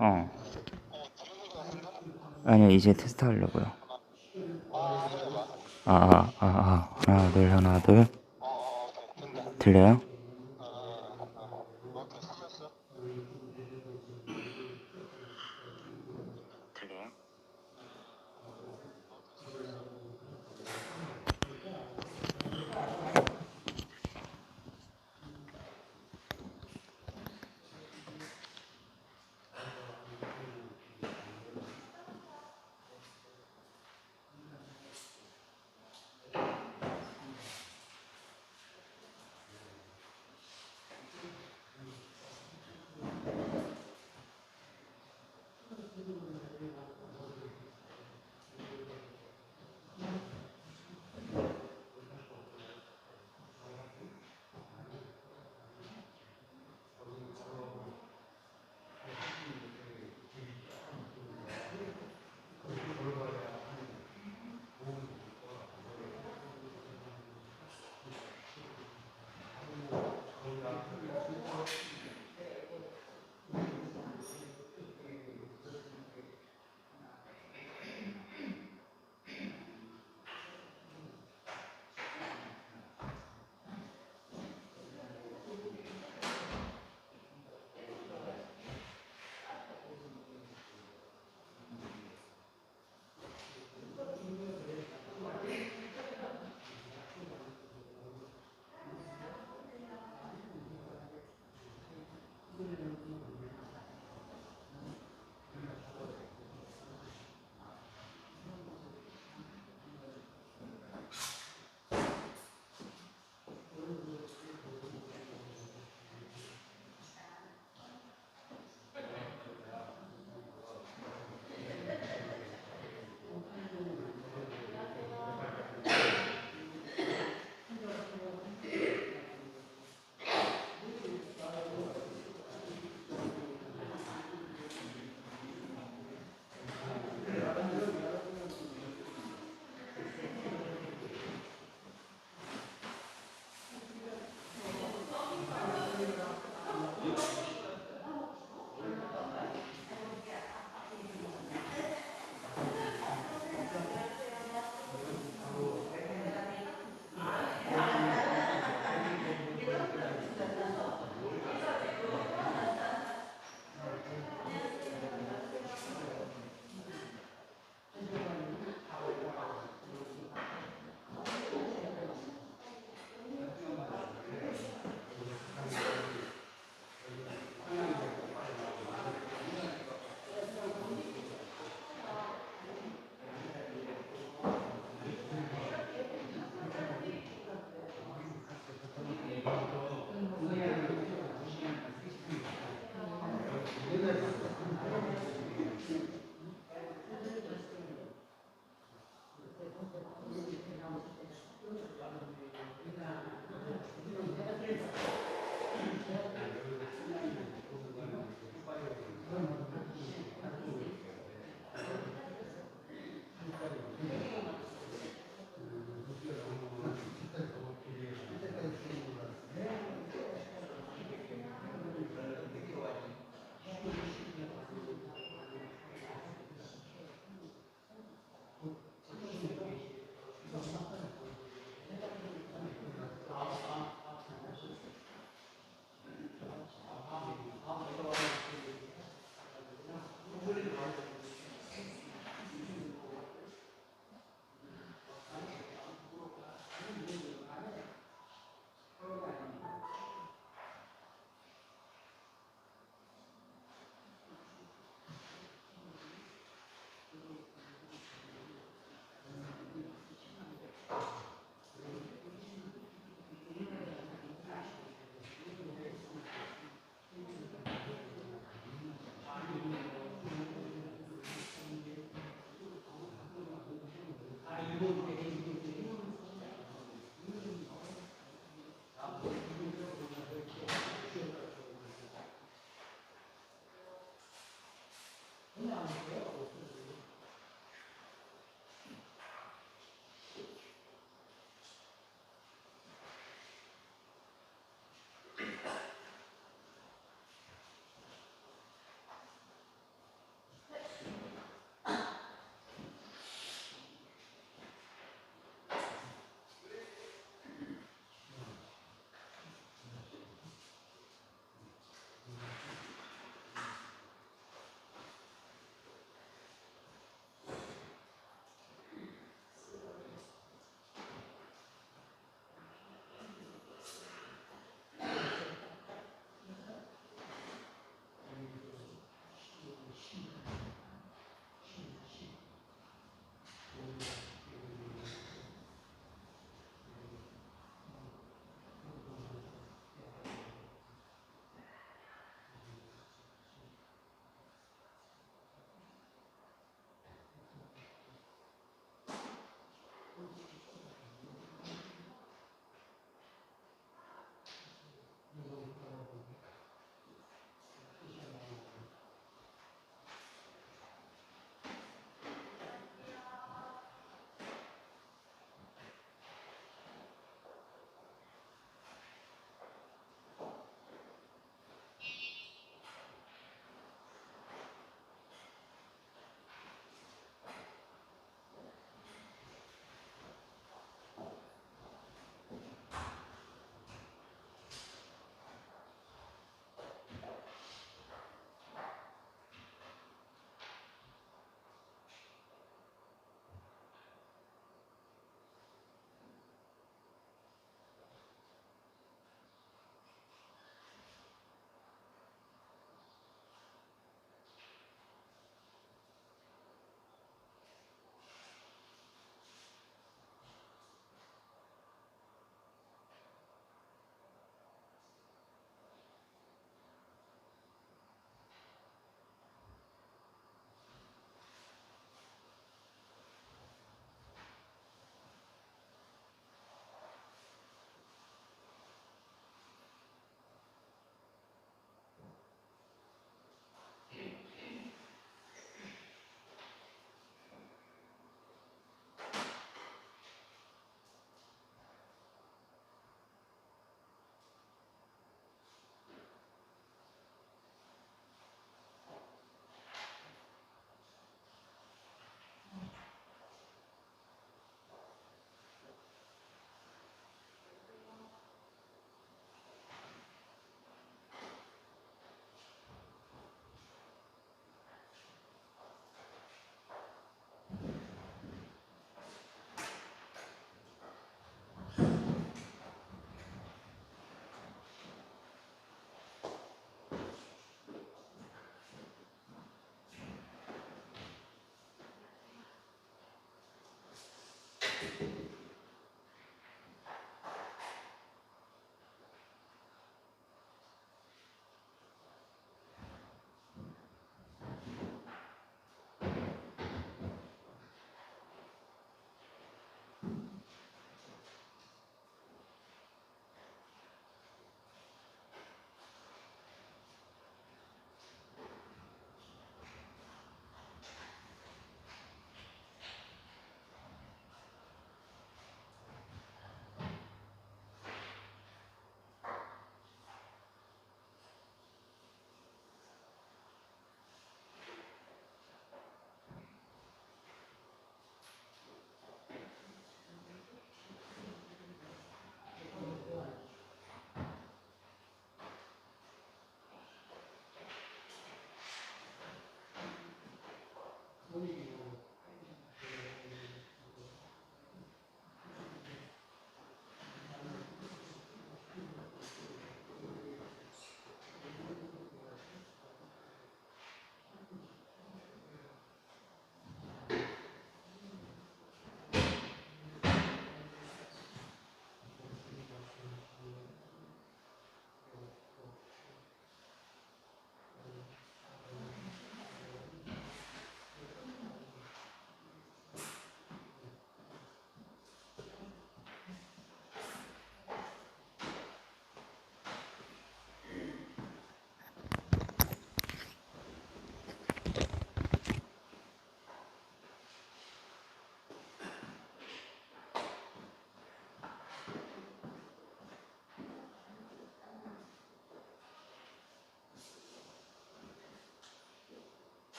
어. 아니요, 이제 테스트 하려고요. 하나, 둘, 하나, 둘. 들려요? 들려요?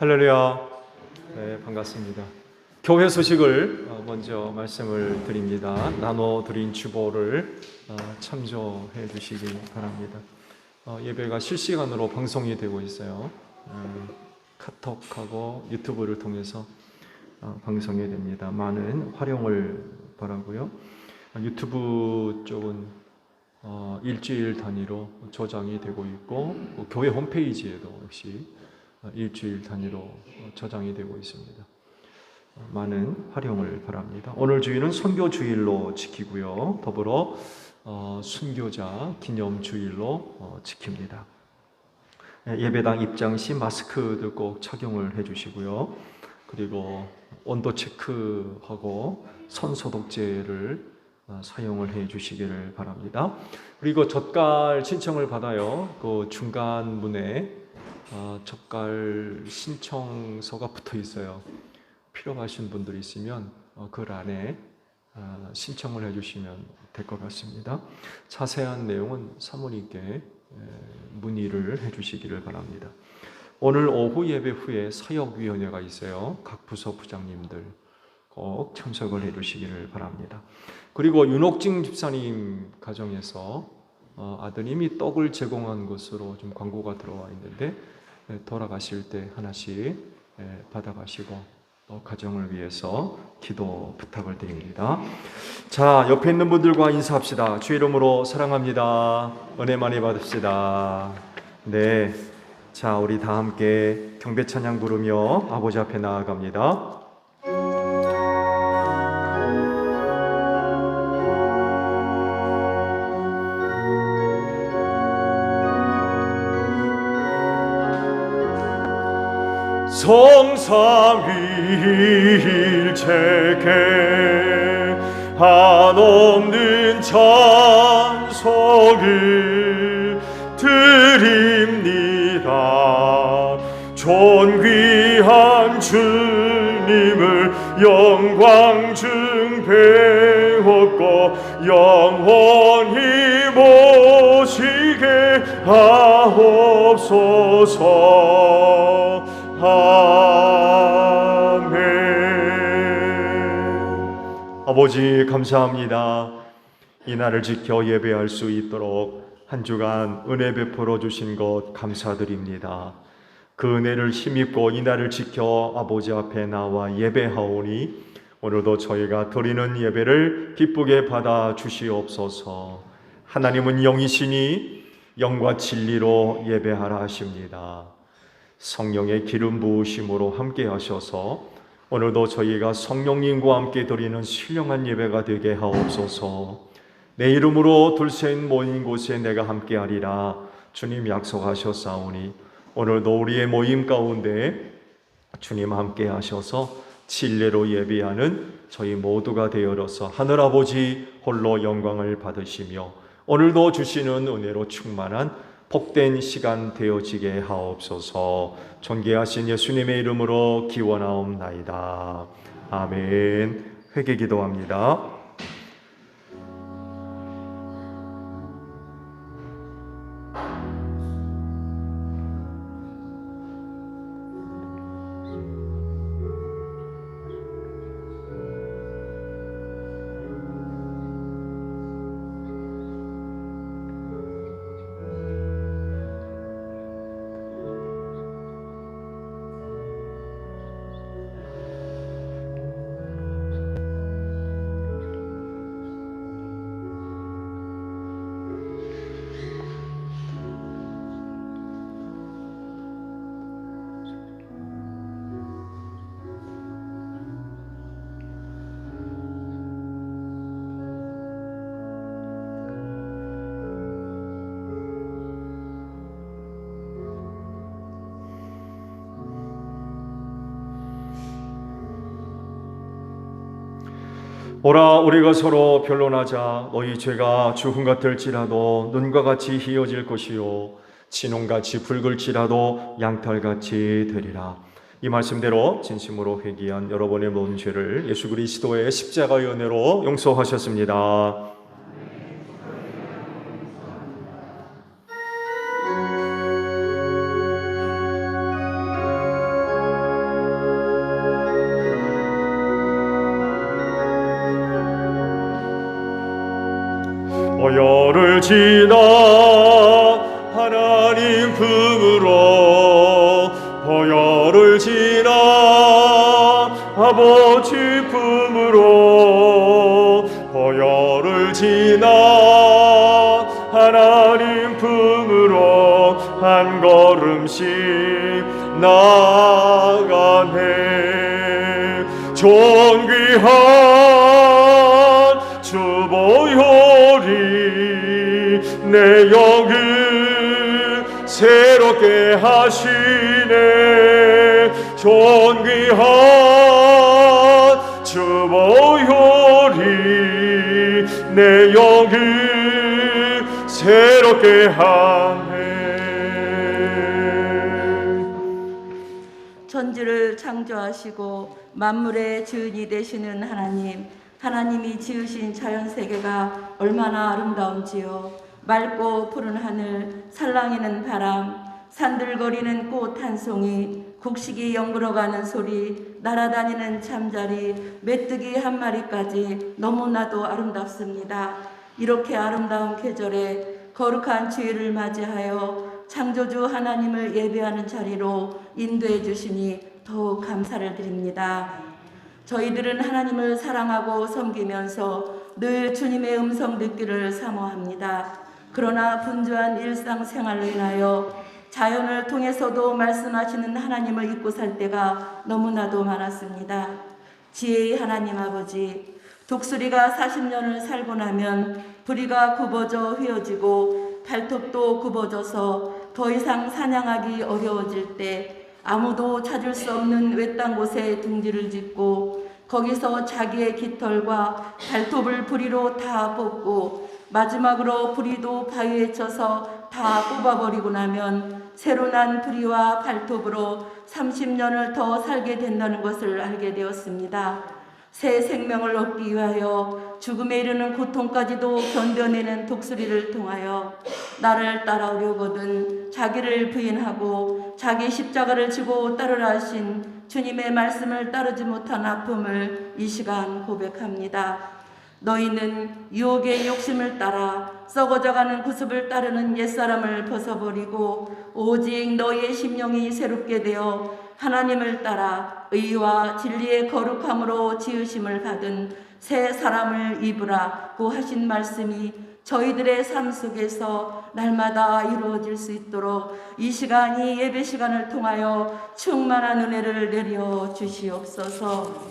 할렐루야. 네, 반갑습니다. 교회 소식을 먼저 말씀을 드립니다. 나눠드린 주보를 참조해 주시기 바랍니다. 예배가 실시간으로 방송이 되고 있어요. 카톡하고 유튜브를 통해서 방송이 됩니다. 많은 활용을 바라고요. 유튜브 쪽은 일주일 단위로 저장이 되고 있고 교회 홈페이지에도 역시 일주일 단위로 저장이 되고 있습니다. 많은 활용을 바랍니다. 오늘 주일은 선교 주일로 지키고요. 더불어 순교자 기념 주일로 지킵니다. 예배당 입장 시 마스크도 꼭 착용을 해주시고요. 그리고 온도 체크하고 손 소독제를 사용을 해 주시기를 바랍니다. 그리고 젓갈 신청을 받아요. 그 중간 문에 젓갈 신청서가 붙어 있어요. 필요하신 분들이 있으면 글 안에 신청을 해주시면 될 것 같습니다. 자세한 내용은 사모님께 문의를 해주시기를 바랍니다. 오늘 오후 예배 후에 사역위원회가 있어요. 각 부서 부장님들 꼭 참석을 해주시기를 바랍니다. 그리고 윤옥진 집사님 가정에서 아드님이 떡을 제공한 것으로 좀 광고가 들어와 있는데 돌아가실 때 하나씩 받아가시고 가정을 위해서 기도 부탁을 드립니다. 자, 옆에 있는 분들과 인사합시다. 주 이름으로 사랑합니다. 은혜 많이 받읍시다. 네, 자, 우리 다 함께 경배 찬양 부르며 아버지 앞에 나아갑니다. 성삼위일체께 한없는 찬송을 드립니다. 존귀한 주님을 영광 중배웠고 영원히 모시게 하옵소서. 아멘. 아버지 감사합니다. 이 날을 지켜 예배할 수 있도록 한 주간 은혜 베풀어 주신 것 감사드립니다. 그 은혜를 힘입고 이 날을 지켜 아버지 앞에 나와 예배하오니 오늘도 저희가 드리는 예배를 기쁘게 받아 주시옵소서. 하나님은 영이시니 영과 진리로 예배하라 하십니다. 성령의 기름 부으심으로 함께 하셔서 오늘도 저희가 성령님과 함께 드리는 신령한 예배가 되게 하옵소서. 내 이름으로 둘셋 모인 곳에 내가 함께 하리라 주님 약속하셨사오니 오늘도 우리의 모임 가운데 주님 함께 하셔서 진리로 예배하는 저희 모두가 되어서 하늘아버지 홀로 영광을 받으시며 오늘도 주시는 은혜로 충만한 복된 시간 되어지게 하옵소서. 존귀하신 예수님의 이름으로 기원하옵나이다. 아멘. 회개 기도합니다. 오라 우리가 서로 변론하자. 너희 죄가 주홍 같을지라도 눈과 같이 희어질 것이요 진홍같이 붉을지라도 양털같이 되리라. 이 말씀대로 진심으로 회개한 여러분의 모든 죄를 예수 그리스도의 십자가의 은혜로 용서하셨습니다. 지나 하나님 품으로 보혈을 지나 아버지 품으로 보혈을 지나 하나님 품으로 한 걸음씩 나가네. 존귀한 주보혈이 내 영을 새롭게 하시네. 존귀한 주보혈이 내 영을 새롭게 하네. 천지를 창조하시고 만물의 주인이 되시는 하나님, 하나님이 지으신 자연세계가 얼마나 아름다운지요. 맑고 푸른 하늘, 살랑이는 바람, 산들거리는 꽃 한 송이, 곡식이 연그러가는 소리, 날아다니는 잠자리, 메뚜기 한 마리까지 너무나도 아름답습니다. 이렇게 아름다운 계절에 거룩한 주일을 맞이하여 창조주 하나님을 예배하는 자리로 인도해 주시니 더욱 감사를 드립니다. 저희들은 하나님을 사랑하고 섬기면서 늘 주님의 음성 듣기를 사모합니다. 그러나 분주한 일상생활로 인하여 자연을 통해서도 말씀하시는 하나님을 잊고 살 때가 너무나도 많았습니다. 지혜의 하나님 아버지, 독수리가 40년을 살고 나면 부리가 굽어져 휘어지고 발톱도 굽어져서 더 이상 사냥하기 어려워질 때 아무도 찾을 수 없는 외딴 곳에 둥지를 짓고 거기서 자기의 깃털과 발톱을 부리로 다 뽑고 마지막으로 부리도 바위에 쳐서 다 뽑아버리고 나면 새로 난 부리와 발톱으로 30년을 더 살게 된다는 것을 알게 되었습니다. 새 생명을 얻기 위하여 죽음에 이르는 고통까지도 견뎌내는 독수리를 통하여 나를 따라오려거든 자기를 부인하고 자기 십자가를 지고 따르라 하신 주님의 말씀을 따르지 못한 아픔을 이 시간 고백합니다. 너희는 유혹의 욕심을 따라 썩어져가는 구습을 따르는 옛사람을 벗어버리고 오직 너희의 심령이 새롭게 되어 하나님을 따라 의와 진리의 거룩함으로 지으심을 받은 새 사람을 입으라고 하신 말씀이 저희들의 삶 속에서 날마다 이루어질 수 있도록 이 시간이 예배 시간을 통하여 충만한 은혜를 내려 주시옵소서.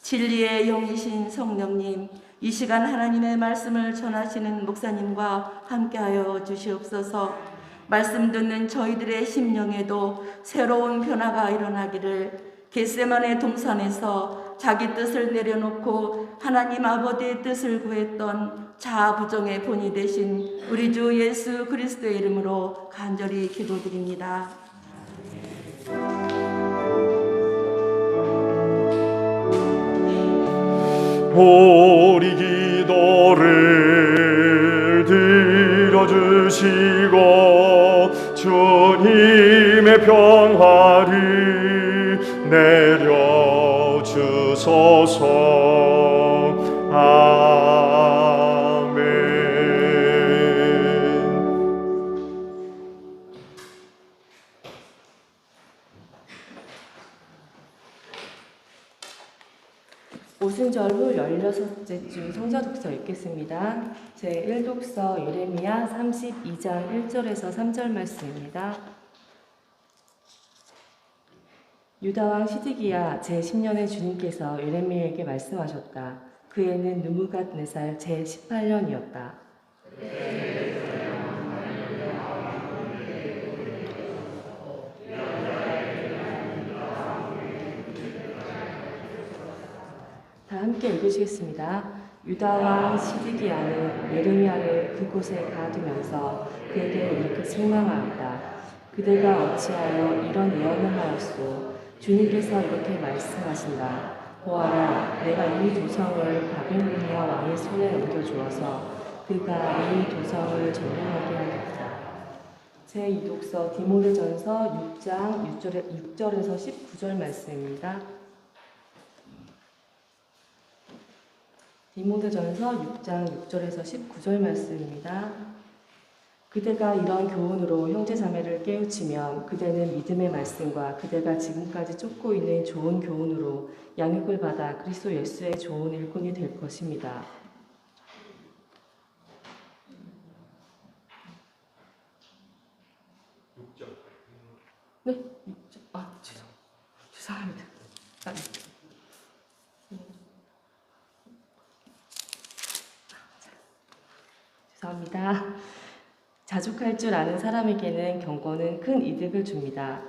진리의 영이신 성령님, 이 시간 하나님의 말씀을 전하시는 목사님과 함께하여 주시옵소서. 말씀 듣는 저희들의 심령에도 새로운 변화가 일어나기를, 겟세마네 동산에서 자기 뜻을 내려놓고 하나님 아버지의 뜻을 구했던 자아부정의 본이 되신 우리 주 예수 그리스도의 이름으로 간절히 기도드립니다. 우리 기도를 들어주시고 주님의 평화를 내려주소서. 아멘. 오순절 후 16째 주 성서독서 읽겠습니다. 제1독서 예레미야 32장 1절에서 3절 말씀입니다. 유다왕 시드기야 제10년에 주님께서 예레미야에게 말씀하셨다. 그 해는 느부갓네살 제18년이었다. 다 함께 읽으시겠습니다. 유다왕 시드기야는 예레미야를 그곳에 가두면서 그에게 이렇게 책망하였다. 그대가 어찌하여 이런 예언을 하였소? 주님께서 이렇게 말씀하신다. 보아라, 내가 이 도성을 바벨로니아 왕의 손에 넘겨주어서 그가 이 도성을 점령하게 하겠다. 제2독서 디모데전서 6장 6절에서 19절 말씀입니다. 디모데전서 6장 6절에서 19절 말씀입니다. 그대가 이런 교훈으로 형제자매를 깨우치면 그대는 믿음의 말씀과 그대가 지금까지 쫓고 있는 좋은 교훈으로 양육을 받아 그리스도 예수의 좋은 일꾼이 될 것입니다. 네, 6절. 죄송합니다. 죄송합니다. 자족할 줄 아는 사람에게는 경고는 큰 이득을 줍니다.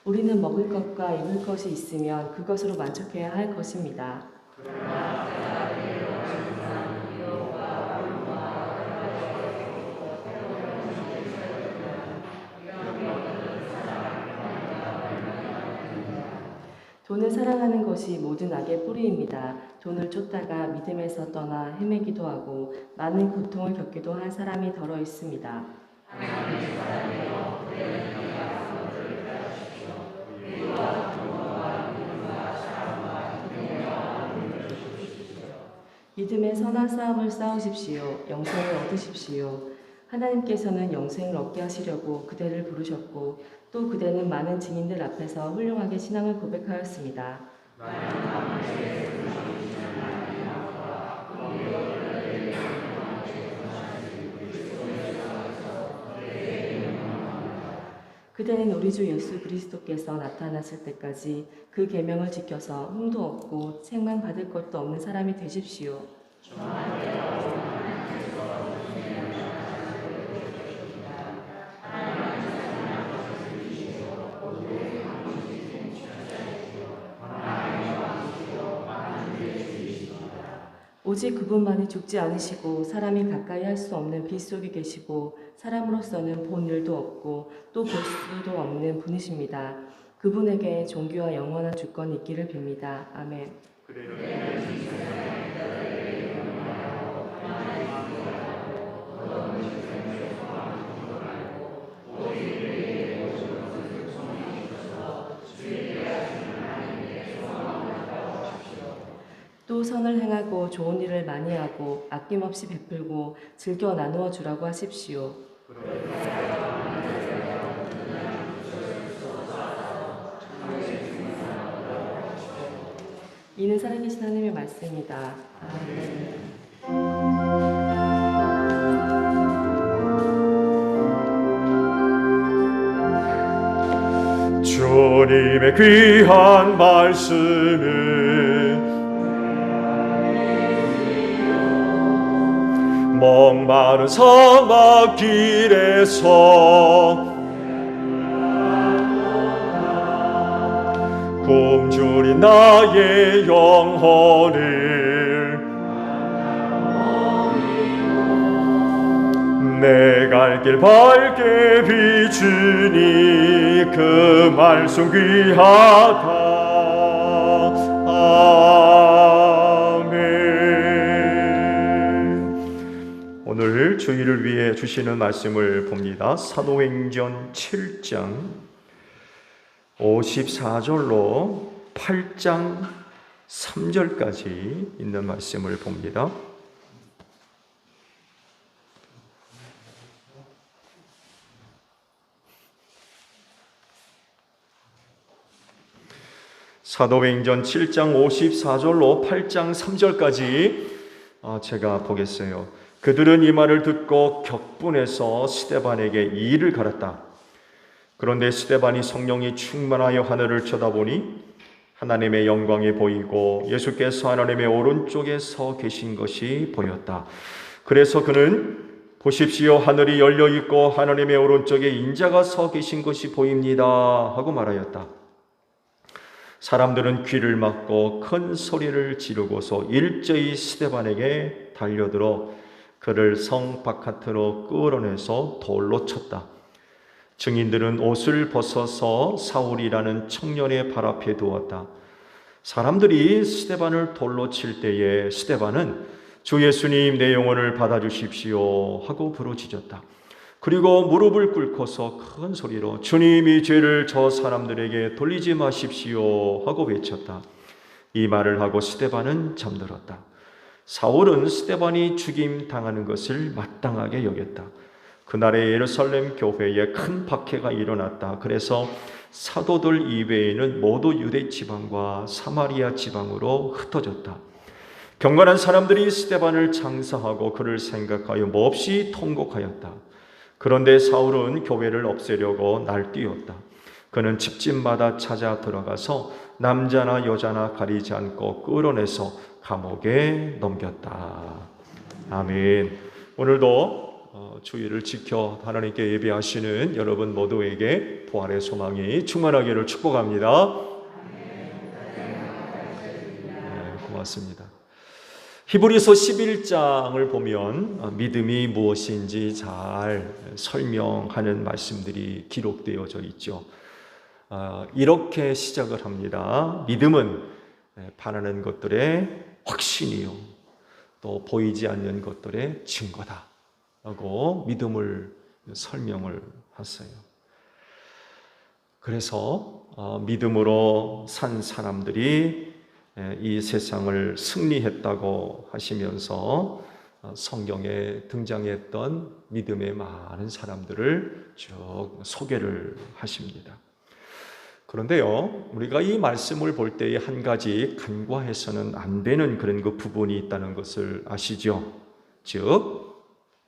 우리는 먹을 것과 입을 것이 있으면 그것으로 만족해야 할 것입니다. 돈을 사랑하는 것이 모든 악의 뿌리입니다. 돈을 쫓다가 믿음에서 떠나 헤매기도 하고 많은 고통을 겪기도 한 사람이 더러 있습니다. 믿음의 선한 싸움을 싸우십시오. 영생을 얻으십시오. 하나님께서는 영생을 얻게 하시려고 그대를 부르셨고 또 그대는 많은 증인들 앞에서 훌륭하게 신앙을 고백하였습니다. 그대는 우리 주 예수 그리스도께서 나타났을 때까지 그 계명을 지켜서 흠도 없고 책망 받을 것도 없는 사람이 되십시오. 오직 그분만이 죽지 않으시고 사람이 가까이 할 수 없는 빛 속에 계시고 사람으로서는 본 일도 없고 또 볼 수도 없는 분이십니다. 그분에게 존귀와 영원한 주권이 있기를 빕니다. 아멘. 또 선을 행하고 좋은 일을 많이 하고 아낌없이 베풀고 즐겨 나누어 주라고 하십시오. 이는 살아계신 하나님의 말씀입니다. 주님의 귀한 말씀은 목마른 사막 길에서 굶주린 나의 영혼을 내 갈 길 밝게 비추니 그 말씀 귀하다. 아멘. 오늘 주일을 위해 주시는 말씀을 봅니다. 사도행전 7장 54절로 8장 3절까지 있는 말씀을 봅니다. 사도행전 7장 54절로 8장 3절까지 제가 보겠어요. 그들은 이 말을 듣고 격분해서 스데반에게 이의를 갈았다. 그런데 스데반이 성령이 충만하여 하늘을 쳐다보니 하나님의 영광이 보이고 예수께서 하나님의 오른쪽에 서 계신 것이 보였다. 그래서 그는 보십시오, 하늘이 열려 있고 하나님의 오른쪽에 인자가 서 계신 것이 보입니다 하고 말하였다. 사람들은 귀를 막고 큰 소리를 지르고서 일제히 스데반에게 달려들어 그를 성 바깥으로 끌어내서 돌로 쳤다. 증인들은 옷을 벗어서 사울이라는 청년의 발 앞에 두었다. 사람들이 스데반을 돌로 칠 때에 스데반은 주 예수님 내 영혼을 받아주십시오 하고 부르짖었다. 그리고 무릎을 꿇고서 큰 소리로 주님이 죄를 저 사람들에게 돌리지 마십시오 하고 외쳤다. 이 말을 하고 스데반은 잠들었다. 사울은 스데반이 죽임 당하는 것을 마땅하게 여겼다. 그날의 예루살렘 교회에 큰 박해가 일어났다. 그래서 사도들 이외에는 모두 유대 지방과 사마리아 지방으로 흩어졌다. 경건한 사람들이 스데반을 장사하고 그를 생각하여 몹시 통곡하였다. 그런데 사울은 교회를 없애려고 날뛰었다. 그는 집집마다 찾아 들어가서 남자나 여자나 가리지 않고 끌어내서 감옥에 넘겼다. 아멘. 오늘도 주의를 지켜 하나님께 예배하시는 여러분 모두에게 부활의 소망이 충만하기를 축복합니다. 네, 고맙습니다. 히브리서 11장을 보면 믿음이 무엇인지 잘 설명하는 말씀들이 기록되어져 있죠. 이렇게 시작을 합니다. 믿음은 바라는 것들의 확신이요, 또 보이지 않는 것들의 증거다 라고 믿음을 설명을 하세요. 그래서 믿음으로 산 사람들이 이 세상을 승리했다고 하시면서 성경에 등장했던 믿음의 많은 사람들을 쭉 소개를 하십니다. 그런데요, 우리가 이 말씀을 볼 때에 한 가지 간과해서는 안 되는 그런 그 부분이 있다는 것을 아시죠? 즉,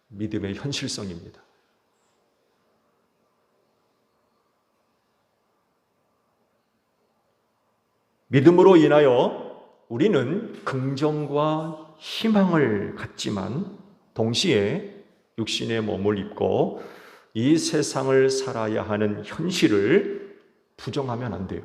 믿음의 현실성입니다. 믿음으로 인하여 우리는 긍정과 희망을 갖지만 동시에 육신의 몸을 입고 이 세상을 살아야 하는 현실을 부정하면 안 돼요.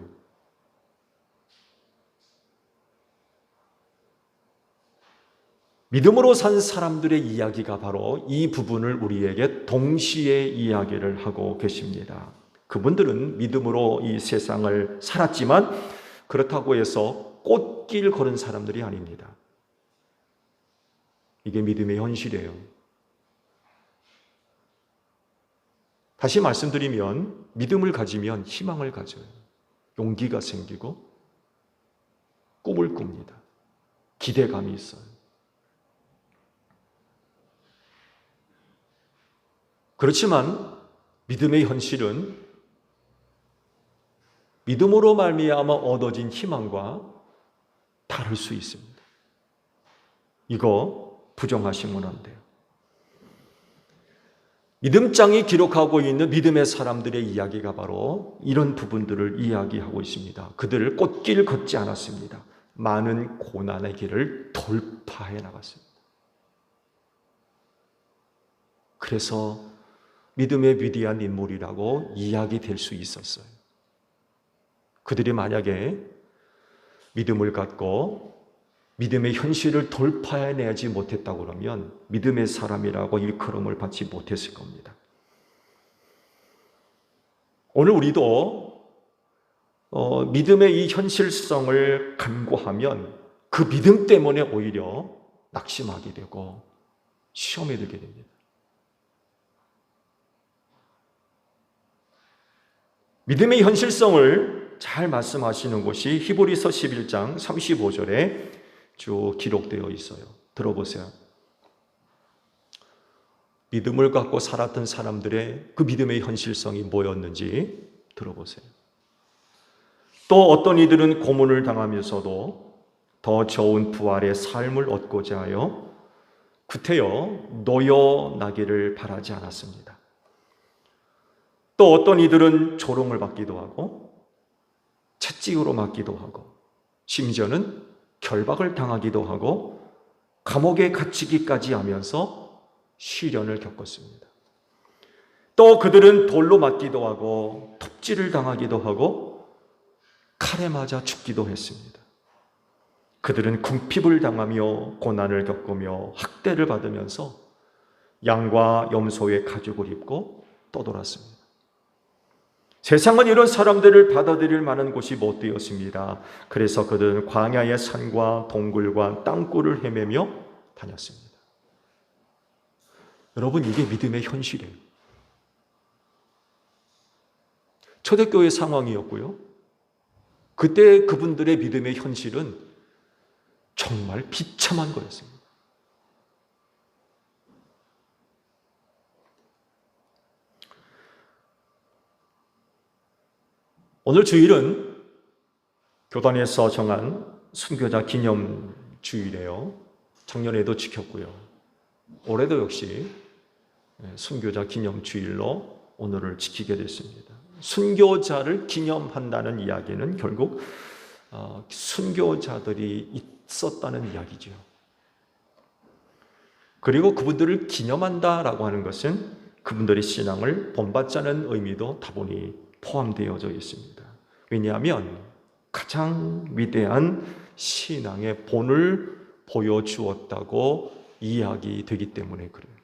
믿음으로 산 사람들의 이야기가 바로 이 부분을 우리에게 동시에 이야기를 하고 계십니다. 그분들은 믿음으로 이 세상을 살았지만 그렇다고 해서 꽃길 걸은 사람들이 아닙니다. 이게 믿음의 현실이에요. 다시 말씀드리면 믿음을 가지면 희망을 가져요. 용기가 생기고 꿈을 꿉니다. 기대감이 있어요. 그렇지만 믿음의 현실은 믿음으로 말미암아 얻어진 희망과 다를 수 있습니다. 이거 부정하시면 안 돼요. 믿음장이 기록하고 있는 믿음의 사람들의 이야기가 바로 이런 부분들을 이야기하고 있습니다. 그들을 꽃길 걷지 않았습니다. 많은 고난의 길을 돌파해 나갔습니다. 그래서 믿음의 위대한 인물이라고 이야기될 수 있었어요. 그들이 만약에 믿음을 갖고 믿음의 현실을 돌파해내지 못했다고 그러면 믿음의 사람이라고 일컬음을 받지 못했을 겁니다. 오늘 우리도 믿음의 이 현실성을 간과하면 그 믿음 때문에 오히려 낙심하게 되고 시험에 들게 됩니다. 믿음의 현실성을 잘 말씀하시는 곳이 히브리서 11장 35절에 쭉 기록되어 있어요. 들어보세요. 믿음을 갖고 살았던 사람들의 그 믿음의 현실성이 뭐였는지 들어보세요. 또 어떤 이들은 고문을 당하면서도 더 좋은 부활의 삶을 얻고자 하여 구태여 노여나기를 바라지 않았습니다. 또 어떤 이들은 조롱을 받기도 하고 채찍으로 맞기도 하고 심지어는 결박을 당하기도 하고 감옥에 갇히기까지 하면서 시련을 겪었습니다. 또 그들은 돌로 맞기도 하고 톱질을 당하기도 하고 칼에 맞아 죽기도 했습니다. 그들은 궁핍을 당하며 고난을 겪으며 학대를 받으면서 양과 염소의 가죽을 입고 떠돌았습니다. 세상은 이런 사람들을 받아들일 만한 곳이 못 되었습니다. 그래서 그들은 광야의 산과 동굴과 땅굴을 헤매며 다녔습니다. 여러분, 이게 믿음의 현실이에요. 초대교회 상황이었고요. 그때 그분들의 믿음의 현실은 정말 비참한 거였습니다. 오늘 주일은 교단에서 정한 순교자 기념 주일이에요. 작년에도 지켰고요. 올해도 역시 순교자 기념 주일로 오늘을 지키게 됐습니다. 순교자를 기념한다는 이야기는 결국 순교자들이 있었다는 이야기죠. 그리고 그분들을 기념한다라고 하는 것은 그분들의 신앙을 본받자는 의미도 다분히 포함되어져 있습니다. 왜냐하면 가장 위대한 신앙의 본을 보여주었다고 이야기되기 때문에 그래요.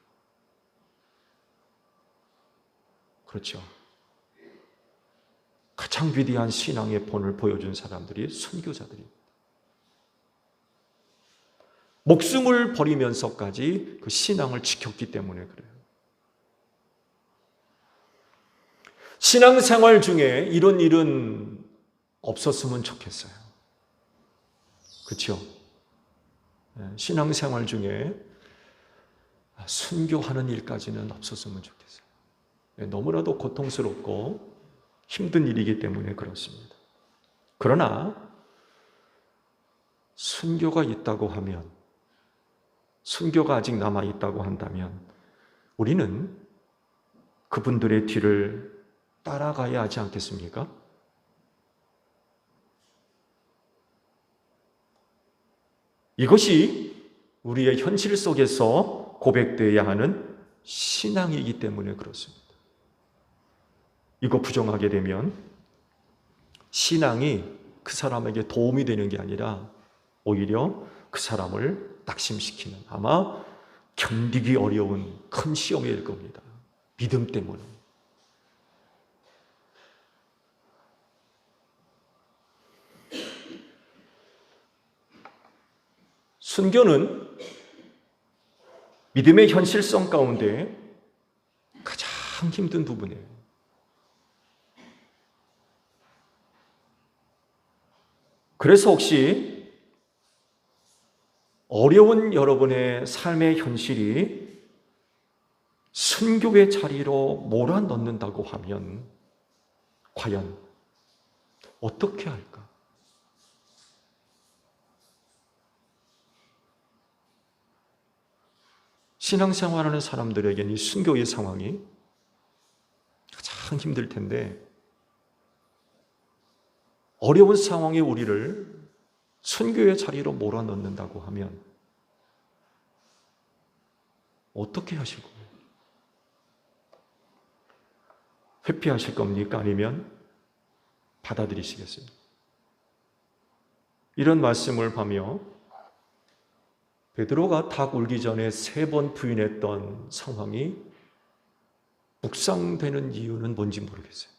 그렇죠. 가장 위대한 신앙의 본을 보여준 사람들이 순교자들이 목숨을 버리면서까지 그 신앙을 지켰기 때문에 그래요. 신앙생활 중에 이런 일은 없었으면 좋겠어요. 그렇죠? 신앙생활 중에 순교하는 일까지는 없었으면 좋겠어요. 너무나도 고통스럽고 힘든 일이기 때문에 그렇습니다. 그러나 순교가 있다고 하면, 순교가 아직 남아있다고 한다면 우리는 그분들의 뒤를 따라가야 하지 않겠습니까? 이것이 우리의 현실 속에서 고백되어야 하는 신앙이기 때문에 그렇습니다. 이거 부정하게 되면 신앙이 그 사람에게 도움이 되는 게 아니라 오히려 그 사람을 낙심시키는, 아마 견디기 어려운 큰 시험이 될 겁니다. 믿음 때문에. 순교는 믿음의 현실성 가운데 가장 힘든 부분이에요. 그래서 혹시 어려운 여러분의 삶의 현실이 순교의 자리로 몰아넣는다고 하면 과연 어떻게 할까? 신앙생활하는 사람들에게는 이 순교의 상황이 가장 힘들 텐데, 어려운 상황에 우리를 순교의 자리로 몰아넣는다고 하면 어떻게 하실 거예요? 회피하실 겁니까? 아니면 받아들이시겠습니까? 이런 말씀을 하며 베드로가 닭 울기 전에 3번 부인했던 상황이 묵상되는 이유는 뭔지 모르겠어요.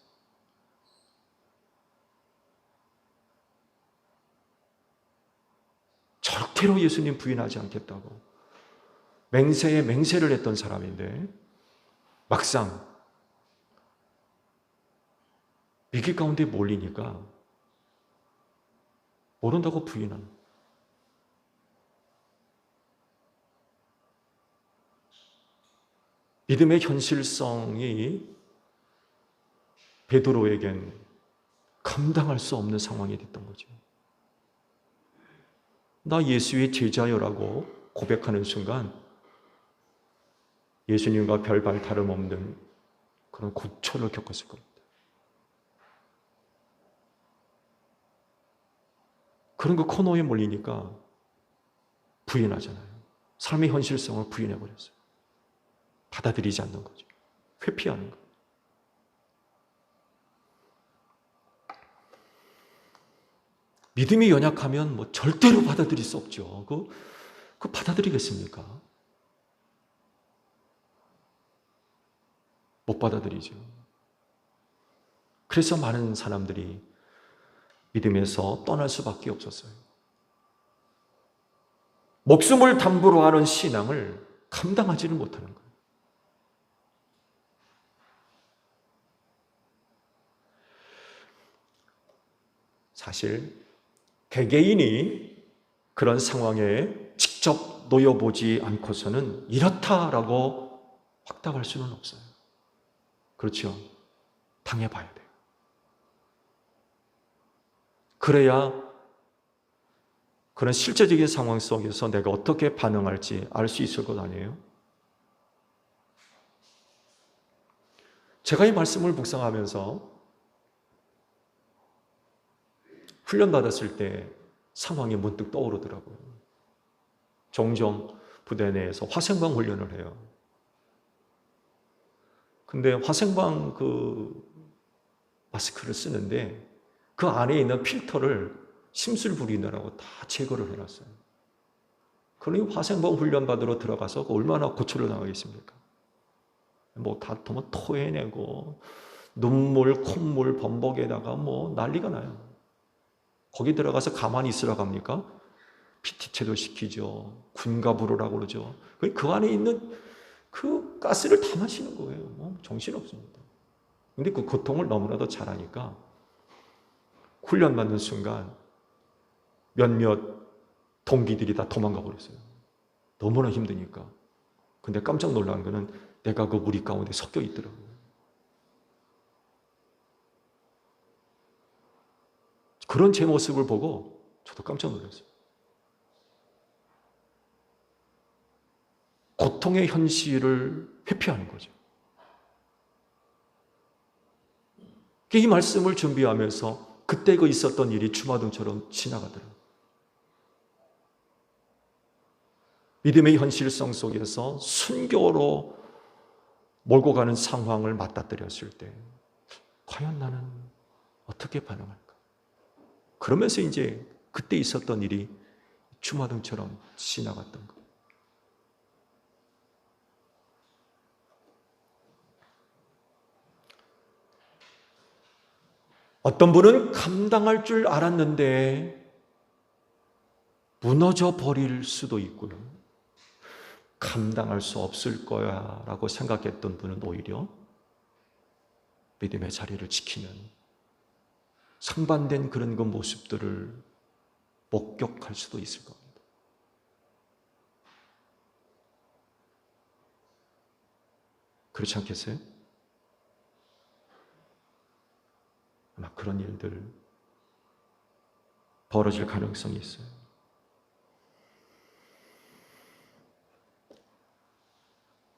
절대로 예수님 부인하지 않겠다고 맹세에 맹세를 했던 사람인데 막상 위기 가운데 몰리니까 모른다고 부인하는, 믿음의 현실성이 베드로에겐 감당할 수 없는 상황이 됐던 거죠. 나 예수의 제자여라고 고백하는 순간 예수님과 별반 다름없는 그런 고초를 겪었을 겁니다. 그런 그 코너에 몰리니까 부인하잖아요. 삶의 현실성을 부인해버렸어요. 받아들이지 않는 거죠. 회피하는 거예요. 믿음이 연약하면 뭐 절대로 받아들일 수 없죠. 그거 받아들이겠습니까? 못 받아들이죠. 그래서 많은 사람들이 믿음에서 떠날 수밖에 없었어요. 목숨을 담보로 하는 신앙을 감당하지는 못하는 거예요. 사실 개개인이 그런 상황에 직접 놓여보지 않고서는 이렇다라고 확답할 수는 없어요. 그렇죠? 당해봐야 돼요. 그래야 그런 실제적인 상황 속에서 내가 어떻게 반응할지 알 수 있을 것 아니에요? 제가 이 말씀을 묵상하면서 훈련받았을 때 상황이 문득 떠오르더라고요. 종종 부대 내에서 화생방 훈련을 해요. 근데 화생방 그 마스크를 쓰는데 그 안에 있는 필터를 심술 부리느라고 다 제거를 해놨어요. 그러니 화생방 훈련 받으러 들어가서 얼마나 고초를 당하겠습니까? 뭐 다투면 토해내고 눈물, 콧물, 범벅에다가 뭐 난리가 나요. 거기 들어가서 가만히 있으라고 합니까? PT체도 시키죠. 군가 부르라고 그러죠. 그 안에 있는 그 가스를 다 마시는 거예요. 뭐 정신없습니다. 근데 그 고통을 너무나도 잘하니까 훈련 받는 순간 몇몇 동기들이 다 도망가 버렸어요. 너무나 힘드니까. 근데 깜짝 놀란 거는 내가 그 무리 가운데 섞여 있더라고요. 그런 제 모습을 보고 저도 깜짝 놀랐어요. 고통의 현실을 회피하는 거죠. 이 말씀을 준비하면서 그때 그 있었던 일이 주마등처럼 지나가더라고요. 믿음의 현실성 속에서 순교로 몰고 가는 상황을 맞닥뜨렸을 때 과연 나는 어떻게 반응할까? 그러면서 이제 그때 있었던 일이 주마등처럼 지나갔던 거. 어떤 분은 감당할 줄 알았는데 무너져 버릴 수도 있고요. 감당할 수 없을 거야 라고 생각했던 분은 오히려 믿음의 자리를 지키는 상반된 그런 그 모습들을 목격할 수도 있을 겁니다. 그렇지 않겠어요? 아마 그런 일들 벌어질 가능성이 있어요.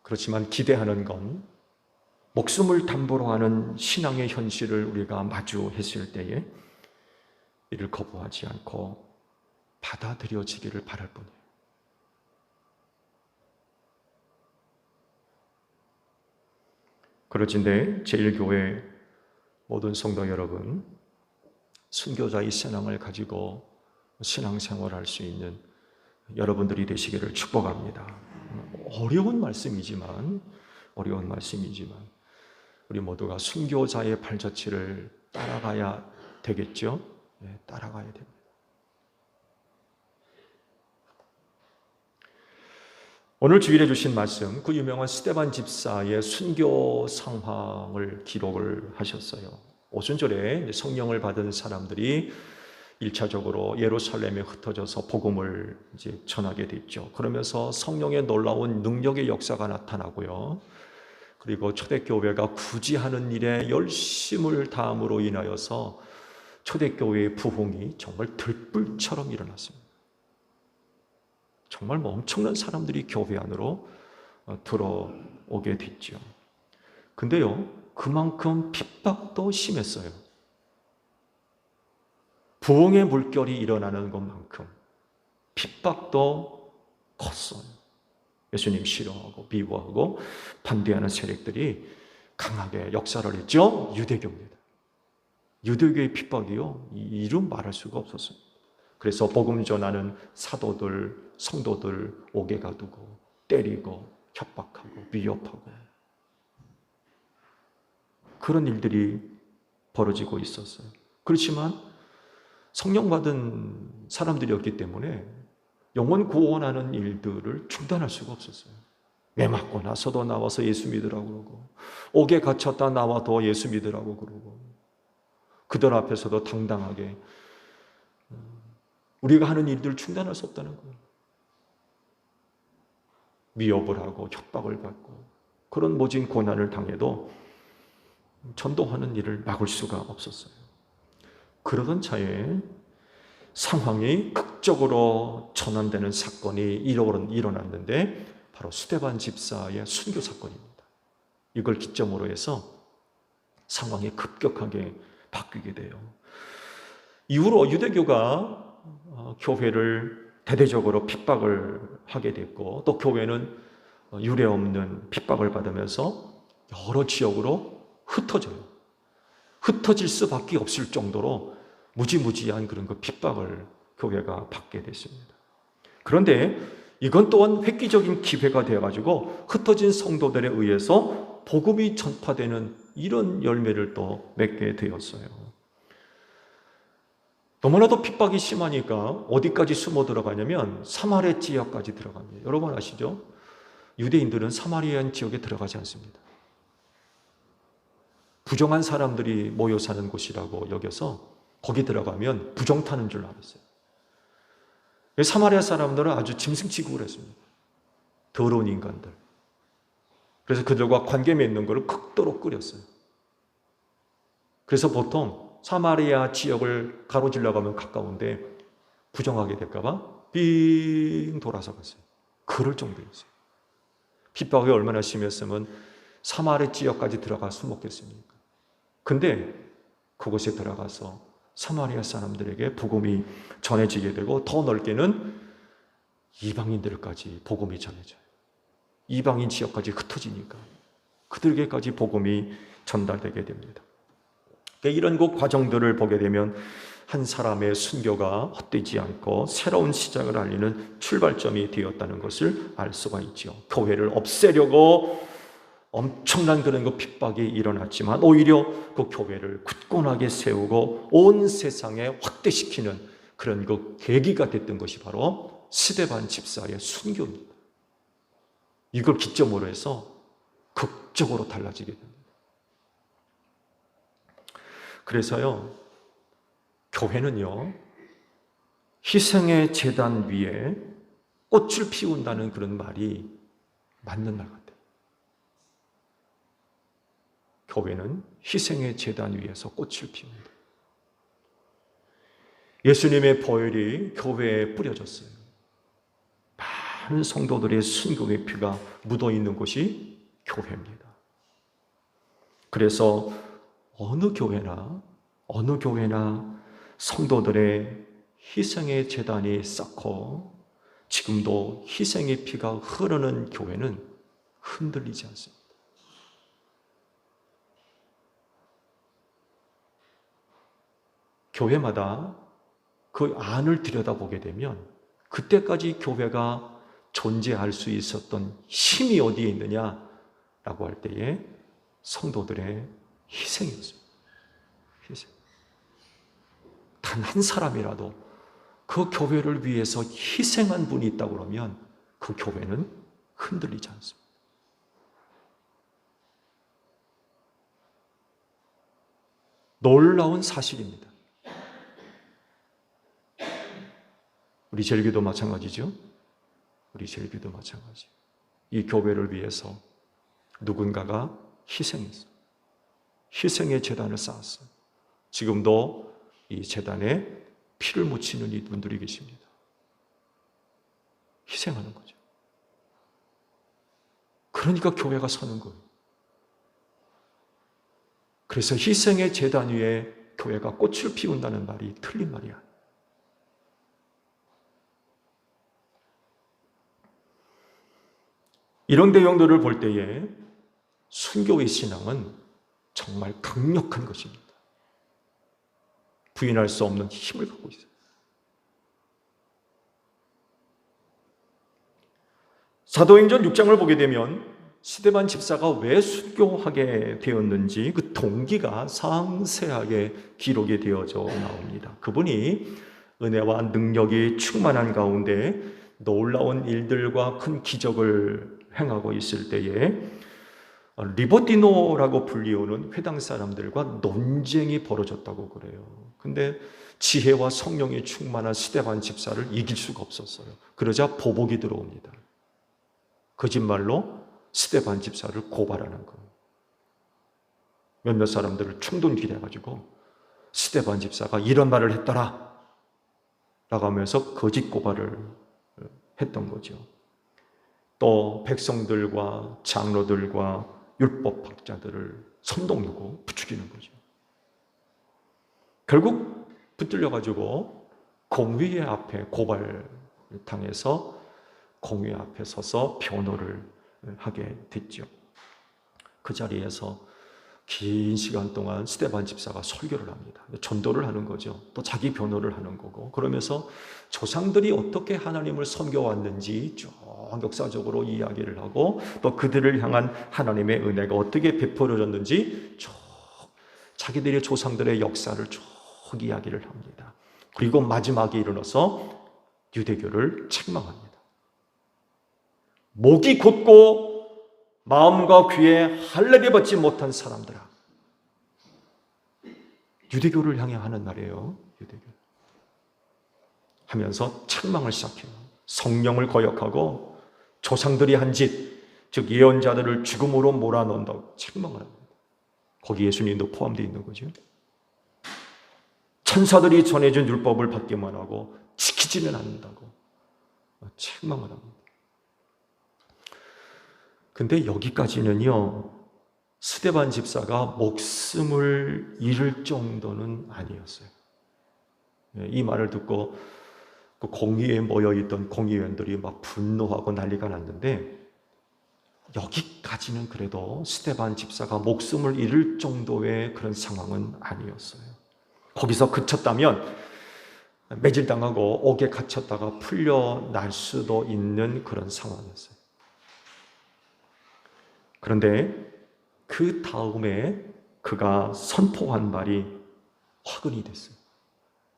그렇지만 기대하는 건 목숨을 담보로 하는 신앙의 현실을 우리가 마주했을 때에 이를 거부하지 않고 받아들여지기를 바랄 뿐이에요. 그렇진데 제1교회 모든 성도 여러분, 순교자의 신앙을 가지고 신앙생활할 수 있는 여러분들이 되시기를 축복합니다. 어려운 말씀이지만 우리 모두가 순교자의 발자취를 따라가야 되겠죠? 네, 따라가야 됩니다. 오늘 주일에 주신 말씀, 그 유명한 스데반 집사의 순교 상황을 기록을 하셨어요. 오순절에 성령을 받은 사람들이 1차적으로 예루살렘에 흩어져서 복음을 이제 전하게 됐죠. 그러면서 성령의 놀라운 능력의 역사가 나타나고요. 그리고 초대교회가 굳이 하는 일에 열심을 다함으로 인하여서 초대교회의 부흥이 정말 들불처럼 일어났습니다. 정말 엄청난 사람들이 교회 안으로 들어오게 됐죠. 근데요, 그만큼 핍박도 심했어요. 부흥의 물결이 일어나는 것만큼 핍박도 컸어요. 예수님 싫어하고 미워하고 반대하는 세력들이 강하게 역사를 했죠. 유대교입니다. 유대교의 핍박이요, 이름 말할 수가 없었어요. 그래서 복음 전하는 사도들, 성도들 옥에 가두고 때리고 협박하고 위협하고 그런 일들이 벌어지고 있었어요. 그렇지만 성령 받은 사람들이었기 때문에 영혼 구원하는 일들을 중단할 수가 없었어요. 매 맞고 나서도 나와서 예수 믿으라고 그러고, 옥에 갇혔다 나와도 예수 믿으라고 그러고, 그들 앞에서도 당당하게 우리가 하는 일들을 중단할 수 없다는 거예요. 위협을 하고 협박을 받고 그런 모진 고난을 당해도 전도하는 일을 막을 수가 없었어요. 그러던 차에 상황이 극적으로 전환되는 사건이 일어났는데 바로 스데반 집사의 순교 사건입니다. 이걸 기점으로 해서 상황이 급격하게 바뀌게 돼요. 이후로 유대교가 교회를 대대적으로 핍박을 하게 됐고 또 교회는 유례 없는 핍박을 받으면서 여러 지역으로 흩어져요. 흩어질 수밖에 없을 정도로 무지무지한 그런 그 핍박을 교회가 받게 됐습니다. 그런데 이건 또한 획기적인 기회가 되어가지고 흩어진 성도들에 의해서 복음이 전파되는 이런 열매를 또 맺게 되었어요. 너무나도 핍박이 심하니까 어디까지 숨어 들어가냐면 사마리아 지역까지 들어갑니다. 여러분 아시죠? 유대인들은 사마리아 지역에 들어가지 않습니다. 부정한 사람들이 모여 사는 곳이라고 여겨서 거기 들어가면 부정 타는 줄 알았어요. 사마리아 사람들은 아주 짐승 취급을 했습니다. 더러운 인간들. 그래서 그들과 관계 맺는 것을 극도로 꺼렸어요. 그래서 보통 사마리아 지역을 가로질러 가면 가까운데 부정하게 될까봐 빙 돌아서 갔어요. 그럴 정도였어요. 핍박이 얼마나 심했으면 사마리아 지역까지 들어가 숨었겠습니까? 근데 그곳에 들어가서 사마리아 사람들에게 복음이 전해지게 되고 더 넓게는 이방인들까지 복음이 전해져요. 이방인 지역까지 흩어지니까 그들에게까지 복음이 전달되게 됩니다. 이런 그 과정들을 보게 되면 한 사람의 순교가 헛되지 않고 새로운 시작을 알리는 출발점이 되었다는 것을 알 수가 있죠. 교회를 없애려고 엄청난 그런 그 핍박이 일어났지만 오히려 그 교회를 굳건하게 세우고 온 세상에 확대시키는 그런 그 계기가 됐던 것이 바로 스데반 집사의 순교입니다. 이걸 기점으로 해서 극적으로 달라지게 됩니다. 그래서요, 교회는요, 희생의 제단 위에 꽃을 피운다는 그런 말이 맞는 말 같아요. 교회는 희생의 제단 위에서 꽃을 피운다. 예수님의 보혈이 교회에 뿌려졌어요. 많은 성도들의 순교의 피가 묻어있는 곳이 교회입니다. 그래서 어느 교회나 성도들의 희생의 제단이 쌓고 지금도 희생의 피가 흐르는 교회는 흔들리지 않습니다. 교회마다 그 안을 들여다보게 되면 그때까지 교회가 존재할 수 있었던 힘이 어디에 있느냐라고 할 때에 성도들의 희생이었습니다. 희생. 단 한 사람이라도 그 교회를 위해서 희생한 분이 있다고 그러면 그 교회는 흔들리지 않습니다. 놀라운 사실입니다. 우리 제일교도 마찬가지죠. 우리 제일교도 마찬가지. 이 교회를 위해서 누군가가 희생했어요. 희생의 제단을 쌓았어요. 지금도 이 제단에 피를 묻히는 이분들이 계십니다. 희생하는 거죠. 그러니까 교회가 서는 거예요. 그래서 희생의 제단 위에 교회가 꽃을 피운다는 말이 틀린 말이야. 이런 내용들을 볼 때에 순교의 신앙은 정말 강력한 것입니다. 부인할 수 없는 힘을 갖고 있어요. 사도행전 6장을 보게 되면 스데반 집사가 왜 순교하게 되었는지 그 동기가 상세하게 기록이 되어져 나옵니다. 그분이 은혜와 능력이 충만한 가운데 놀라운 일들과 큰 기적을 행하고 있을 때에 리버티노라고 불리우는 회당 사람들과 논쟁이 벌어졌다고 그래요. 근데 지혜와 성령이 충만한 스데반 집사를 이길 수가 없었어요. 그러자 보복이 들어옵니다. 거짓말로 스데반 집사를 고발하는 거예요. 몇몇 사람들을 충동질해가지고 스데반 집사가 이런 말을 했더라 라고 하면서 거짓 고발을 했던 거죠. 또 백성들과 장로들과 율법학자들을 선동하고 부추기는 거죠. 결국 붙들려가지고 공회 앞에 고발당해서 공회 앞에 서서 변호를 하게 됐죠. 그 자리에서 긴 시간 동안 스데반 집사가 설교를 합니다. 전도를 하는 거죠. 또 자기 변호를 하는 거고, 그러면서 조상들이 어떻게 하나님을 섬겨왔는지 쭉 역사적으로 이야기를 하고, 또 그들을 향한 하나님의 은혜가 어떻게 베풀어졌는지 쭉 자기들의 조상들의 역사를 쭉 이야기를 합니다. 그리고 마지막에 이르러서 유대교를 책망합니다. 목이 곧고 마음과 귀에 할례를 받지 못한 사람들아. 유대교를 향해 하는 말이에요. 유대교. 하면서 책망을 시작해요. 성령을 거역하고 조상들이 한 짓, 즉 예언자들을 죽음으로 몰아넣는다고 책망을 합니다. 거기 예수님도 포함되어 있는 거죠. 천사들이 전해준 율법을 받기만 하고 지키지는 않는다고 책망을 합니다. 근데 여기까지는요, 스데반 집사가 목숨을 잃을 정도는 아니었어요. 이 말을 듣고 그 공의회에 모여있던 공의원들이 막 분노하고 난리가 났는데, 여기까지는 그래도 스데반 집사가 목숨을 잃을 정도의 그런 상황은 아니었어요. 거기서 그쳤다면 매질당하고 옥에 갇혔다가 풀려날 수도 있는 그런 상황이었어요. 그런데 그 다음에 그가 선포한 말이 화근이 됐어요.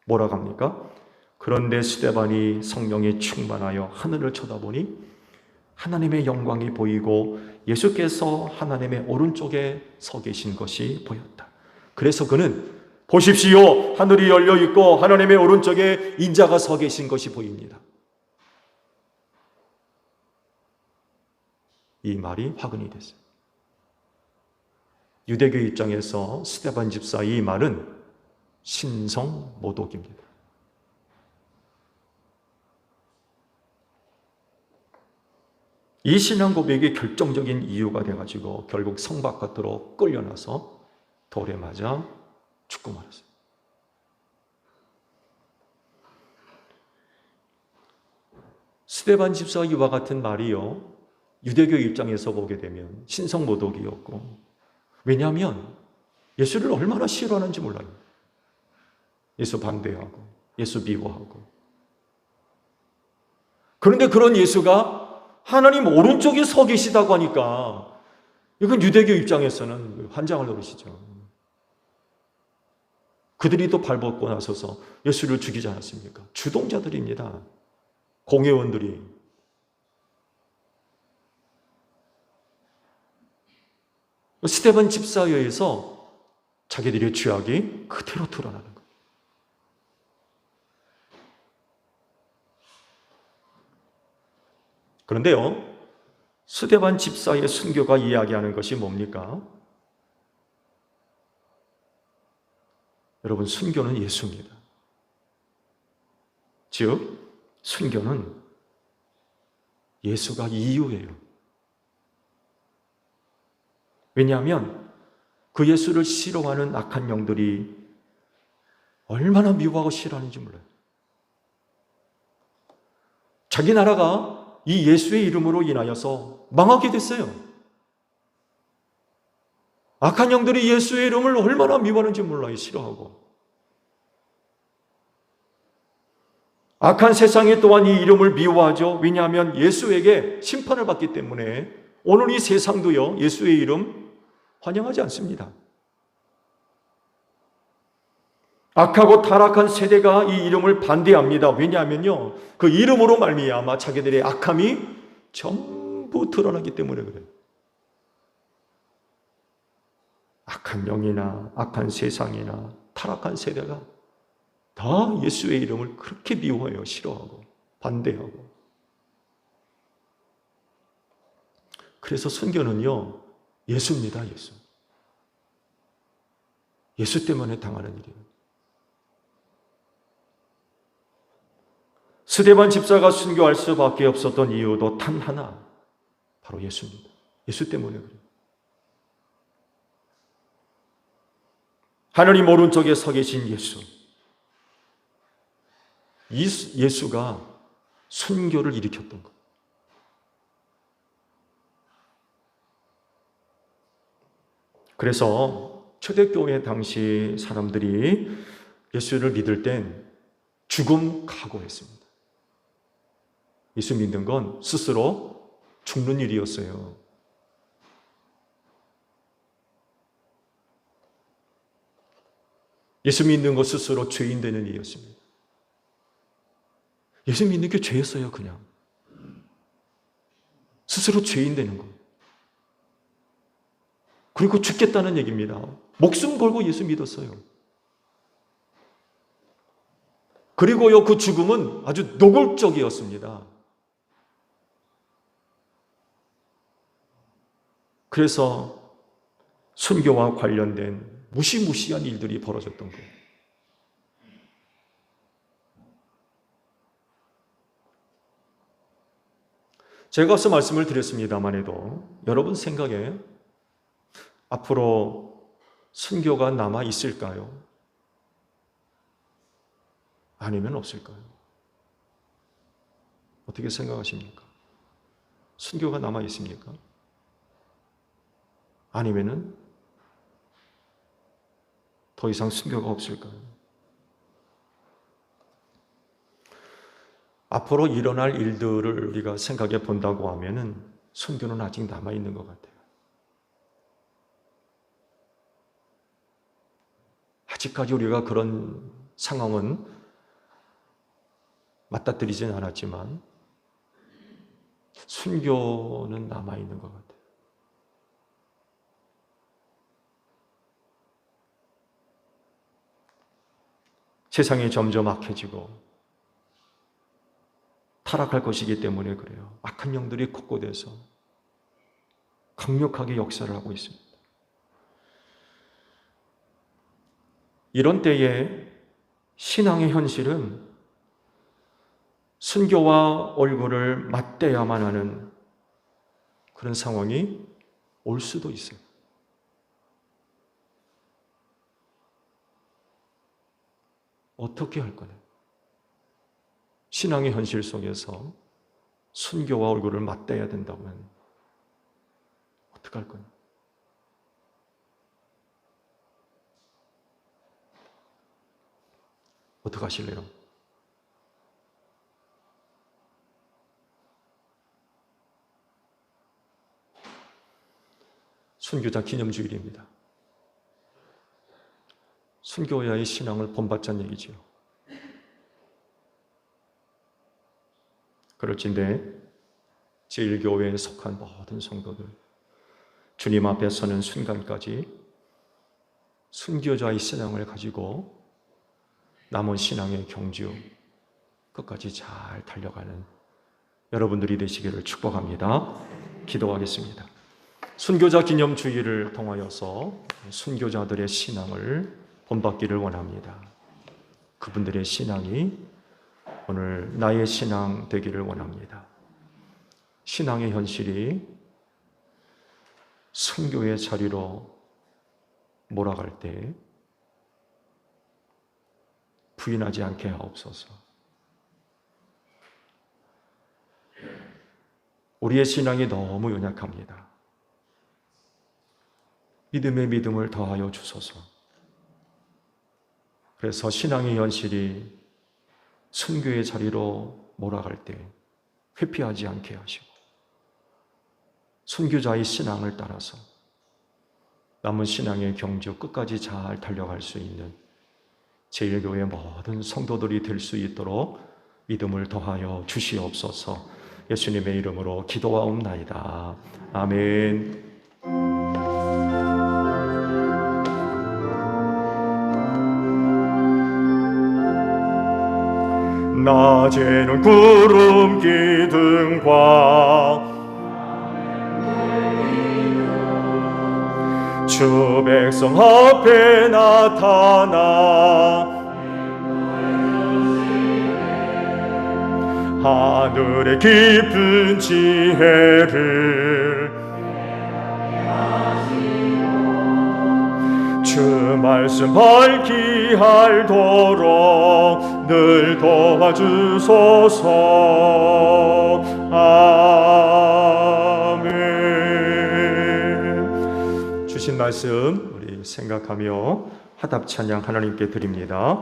뭐라고 합니까? 그런데 스데반이 성령에 충만하여 하늘을 쳐다보니 하나님의 영광이 보이고 예수께서 하나님의 오른쪽에 서 계신 것이 보였다. 그래서 그는 보십시오, 하늘이 열려 있고 하나님의 오른쪽에 인자가 서 계신 것이 보입니다. 이 말이 화근이 됐어요. 유대교 입장에서 스데반 집사 이 말은 신성모독입니다. 이 신앙 고백이 결정적인 이유가 돼가지고 결국 성 바깥으로 끌려나서 돌에 맞아 죽고 말았어요. 스데반 집사 이와 같은 말이요, 유대교 입장에서 보게 되면 신성모독이었고, 왜냐하면 예수를 얼마나 싫어하는지 몰라요. 예수 반대하고 예수 미워하고. 그런데 그런 예수가 하나님 오른쪽에 서 계시다고 하니까 이건 유대교 입장에서는 환장을 노리시죠. 그들이 또 발벗고 나서서 예수를 죽이지 않았습니까? 주동자들입니다. 공회원들이. 스데반 집사에 의해서 자기들의 죄악이 그대로 드러나는 거예요. 그런데요, 스데반 집사의 순교가 이야기하는 것이 뭡니까? 여러분, 순교는 예수입니다. 즉, 순교는 예수가 이유예요. 왜냐하면 그 예수를 싫어하는 악한 영들이 얼마나 미워하고 싫어하는지 몰라요. 자기 나라가 이 예수의 이름으로 인하여서 망하게 됐어요. 악한 영들이 예수의 이름을 얼마나 미워하는지 몰라요. 싫어하고. 악한 세상이 또한 이 이름을 미워하죠. 왜냐하면 예수에게 심판을 받기 때문에 오늘 이 세상도요, 예수의 이름 환영하지 않습니다. 악하고 타락한 세대가 이 이름을 반대합니다. 왜냐하면요, 그 이름으로 말미암아 자기들의 악함이 전부 드러나기 때문에 그래요. 악한 영이나 악한 세상이나 타락한 세대가 다 예수의 이름을 그렇게 미워해요. 싫어하고 반대하고. 그래서 순교는요, 예수입니다. 예수. 예수 때문에 당하는 일이에요. 스데반 집사가 순교할 수밖에 없었던 이유도 단 하나, 바로 예수입니다. 예수 때문에 그래요. 하나님 오른쪽에 서 계신 예수. 이 예수가 순교를 일으켰던 거예요. 그래서 초대교회 당시 사람들이 예수를 믿을 땐 죽음 각오했습니다. 예수 믿는 건 스스로 죽는 일이었어요. 예수 믿는 것 스스로 죄인 되는 일이었습니다. 예수 믿는 게 죄였어요, 그냥. 스스로 죄인 되는 거. 그리고 죽겠다는 얘기입니다. 목숨 걸고 예수 믿었어요. 그리고요, 그 죽음은 아주 노골적이었습니다. 그래서 순교와 관련된 무시무시한 일들이 벌어졌던 거예요. 제가 앞서 말씀을 드렸습니다만 해도 여러분 생각에 앞으로 순교가 남아 있을까요? 아니면 없을까요? 어떻게 생각하십니까? 순교가 남아 있습니까? 아니면은 더 이상 순교가 없을까요? 앞으로 일어날 일들을 우리가 생각해 본다고 하면은 순교는 아직 남아 있는 것 같아요. 아직까지 우리가 그런 상황은 맞닥뜨리진 않았지만 순교는 남아 있는 것 같아요. 세상이 점점 악해지고 타락할 것이기 때문에 그래요. 악한 영들이 곳곳에서 강력하게 역사를 하고 있습니다. 이런 때에 신앙의 현실은 순교와 얼굴을 맞대야만 하는 그런 상황이 올 수도 있어요. 어떻게 할 거냐? 신앙의 현실 속에서 순교와 얼굴을 맞대야 된다면 어떻게 할 거냐? 어떻게 하실래요? 순교자 기념주일입니다. 순교자의 신앙을 본받자는 얘기지요. 그럴진데 제1교회에 속한 모든 성도들, 주님 앞에 서는 순간까지 순교자의 신앙을 가지고 남은 신앙의 경주 끝까지 잘 달려가는 여러분들이 되시기를 축복합니다. 기도하겠습니다. 순교자 기념주의를 통하여서 순교자들의 신앙을 본받기를 원합니다. 그분들의 신앙이 오늘 나의 신앙 되기를 원합니다. 신앙의 현실이 순교의 자리로 몰아갈 때 부인하지 않게 하옵소서. 우리의 신앙이 너무 연약합니다. 믿음의 믿음을 더하여 주소서. 그래서 신앙의 현실이 순교의 자리로 몰아갈 때 회피하지 않게 하시고 순교자의 신앙을 따라서 남은 신앙의 경주 끝까지 잘 달려갈 수 있는 제1교회 모든 성도들이 될 수 있도록 믿음을 더하여 주시옵소서. 예수님의 이름으로 기도하옵나이다. 아멘. 낮에는 구름 기둥과 주 백성 앞에 나타나 하늘의 깊은 지혜를 주 말씀 밝히 알도록 늘 도와주소서. 아멘. 주신 말씀 우리 생각하며 화답 찬양 하나님께 드립니다.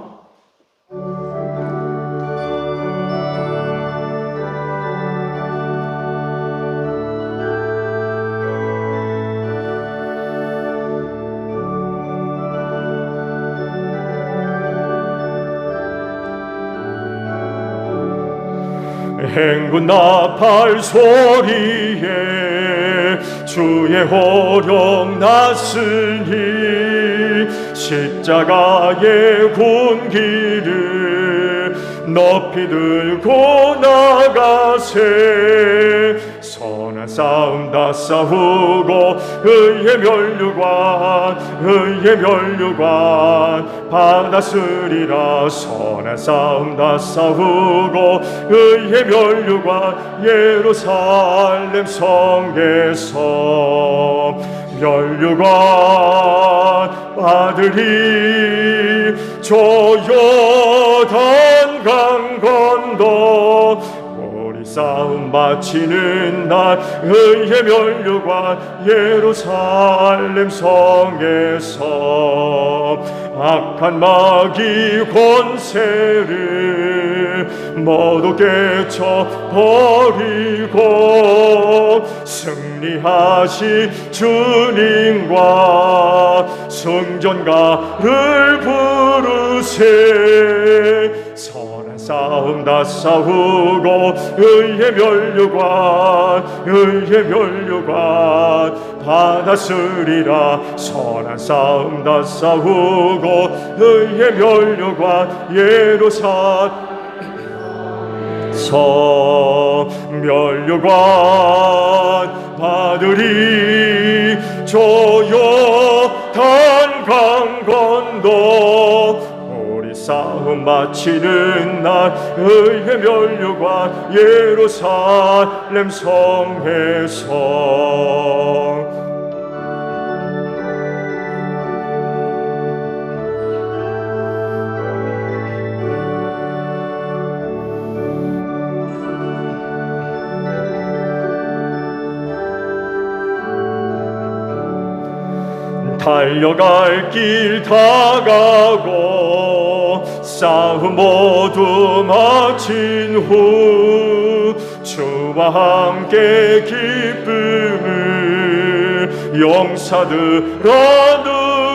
행군 나팔 소리에 주의 호령 났으니 십자가의 군기를 높이 들고 나가세. 선한 싸움 다 싸우고 의의 면류관 받았으리라. 선한 싸움 다 싸우고 의의 면류관 예루살렘 성에서 면류관 받으리. 저 요단 강 건너 우리 싸움 마치는 날 의의 면류관 예루살렘 성에서 악한 마귀 권세를 모두 깨쳐버리고 승리하신 주님과 승전가를 부르세. 선한 싸움 다 싸우고 의의 면류관 받았으리라. 선한 싸움 다 싸우고 의의 면류관 예루살렘 면류관 받으리. 저 요단 강 건너 우리 싸움 마치는 날 의의 면류관 예루살렘 성에서 달려갈 길 다 가고 싸움 모두 마친 후 주와 함께 기쁨을 용사들아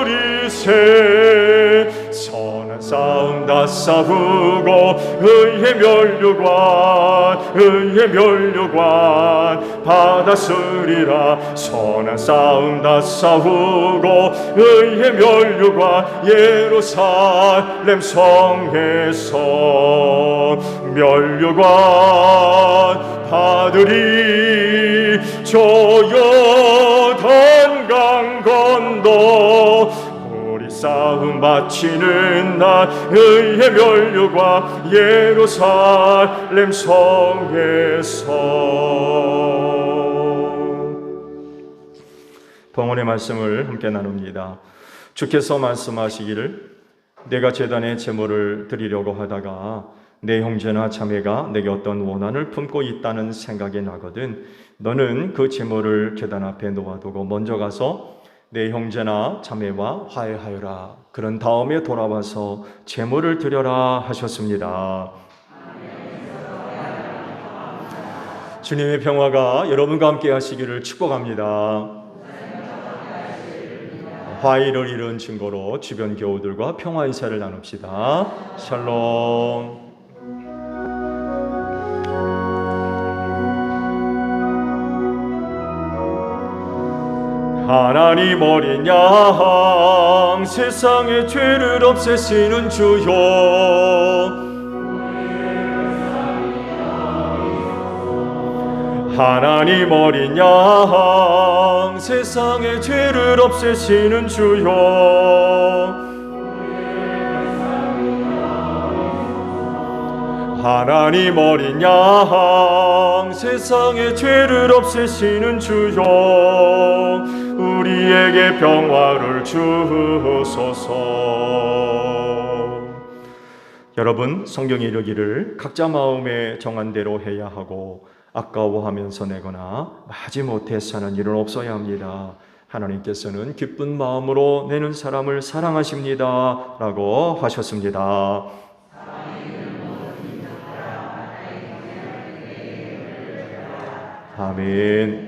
누리세. 선한 싸움 다 싸우고 의의 면류관 받았으리라. 선한 싸움 다 싸우고 의의 면류관 예루살렘 성에서 면류관 받으리. 저 요단 강 건너 싸움 마치는 날 의의 면류관 예루살렘 성에서. 봉헌의 말씀을 함께 나눕니다. 주께서 말씀하시기를 내가 제단에 제물을 드리려고 하다가 내 형제나 자매가 내게 어떤 원한을 품고 있다는 생각이 나거든 너는 그 제물을 제단 앞에 놓아두고 먼저 가서 내 형제나 자매와 화해하여라. 그런 다음에 돌아와서 제물을 드려라 하셨습니다. 주님의 평화가 여러분과 함께 하시기를 축복합니다. 화해를 이룬 증거로 주변 교우들과 평화 인사를 나눕시다. 샬롬. 하나님 어린 양 세상의 죄를 없애시는 주여 하나님 어린 양 세상의 죄를 없애시는 주여 하나님 어린 양 세상의 죄를 없애시는 주여 우리에게 평화를 주소서. 여러분, 성경이 이르기를 각자 마음에 정한 대로 해야 하고 아까워하면서 내거나 마지못해 사는 일은 없어야 합니다. 하나님께서는 기쁜 마음으로 내는 사람을 사랑하십니다 라고 하셨습니다. 아멘.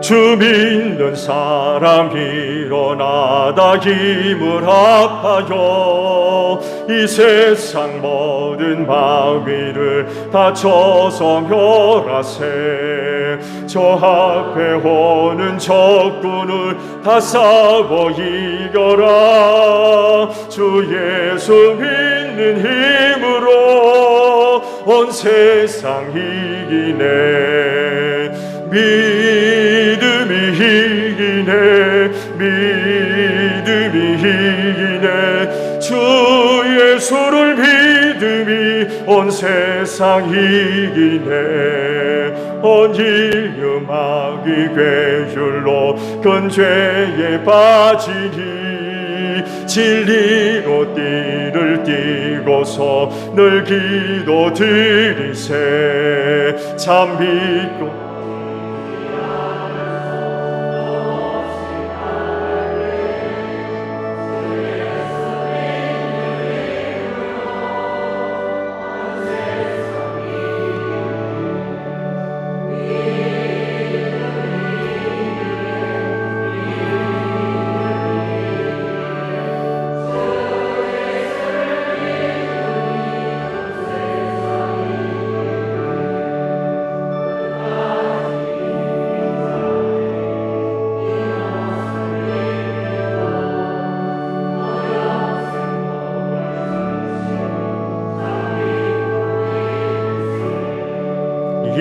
주 믿는 사람 일어나다 힘을 합하여 이 세상 모든 마귀를 다쳐서 멸하세. 저 앞에 오는 적군을 다 싸워 이겨라. 주 예수 믿는 힘으로 온 세상 이기네. 믿음이 이기네. 믿음이 이기네. 주 예수를 믿음이 온 세상 이기네. 온 인류 마귀 괴율로 큰 죄에 빠지니 진리로 띠를 띠고서 늘 기도 드리세. 참 믿고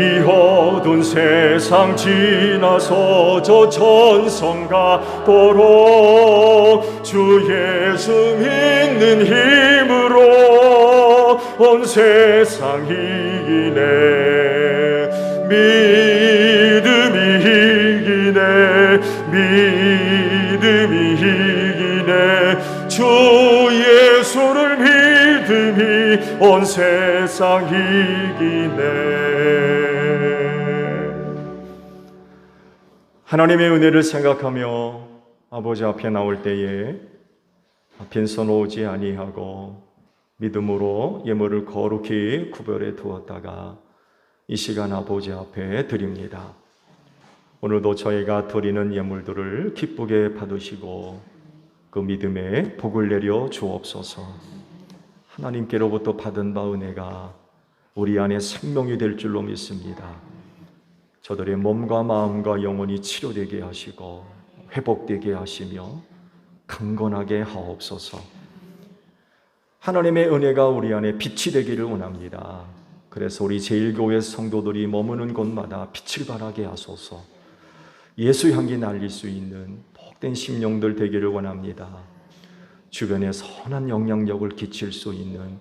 이 어두운 세상 지나서 저 천성가 보러 주 예수 믿는 힘으로 온 세상 이기네. 믿음이 이기네. 믿음이 이기네. 주 예수를 믿음이 온 세상 이기네. 하나님의 은혜를 생각하며 아버지 앞에 나올 때에 빈손 오지 아니하고 믿음으로 예물을 거룩히 구별해 두었다가 이 시간 아버지 앞에 드립니다. 오늘도 저희가 드리는 예물들을 기쁘게 받으시고 그 믿음에 복을 내려 주옵소서. 하나님께로부터 받은 바 은혜가 우리 안에 생명이 될 줄로 믿습니다. 저들의 몸과 마음과 영혼이 치료되게 하시고 회복되게 하시며 강건하게 하옵소서. 하나님의 은혜가 우리 안에 빛이 되기를 원합니다. 그래서 우리 제1교회 성도들이 머무는 곳마다 빛을 발하게 하소서. 예수 향기 날릴 수 있는 복된 심령들 되기를 원합니다. 주변에 선한 영향력을 끼칠 수 있는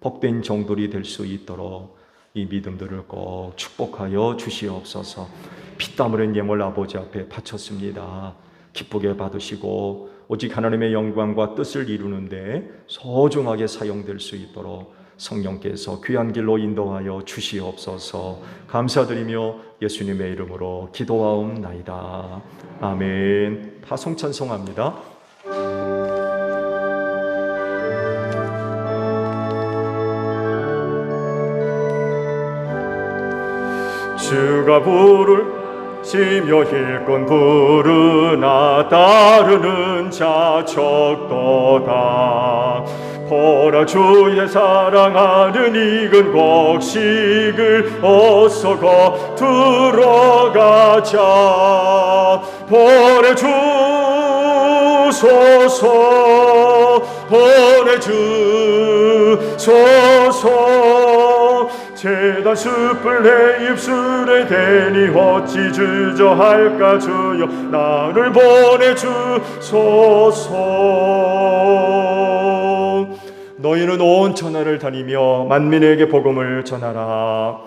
복된 종들이 될 수 있도록 이 믿음들을 꼭 축복하여 주시옵소서. 피땀 흘린 예물 아버지 앞에 바쳤습니다. 기쁘게 받으시고 오직 하나님의 영광과 뜻을 이루는데 소중하게 사용될 수 있도록 성령께서 귀한 길로 인도하여 주시옵소서. 감사드리며 예수님의 이름으로 기도하옵나이다. 아멘. 파송 찬송합니다. 주가 부르시며 일꾼 부르나 따르는 자 적도다. 보라 주의 사랑하는 익은 곡식을 어서 들어가자. 보내주소서 보내주소서. 제단 숯불 내 입술에 대니 어찌 주저할까. 주여 나를 보내주소서. 너희는 온 천하를 다니며 만민에게 복음을 전하라.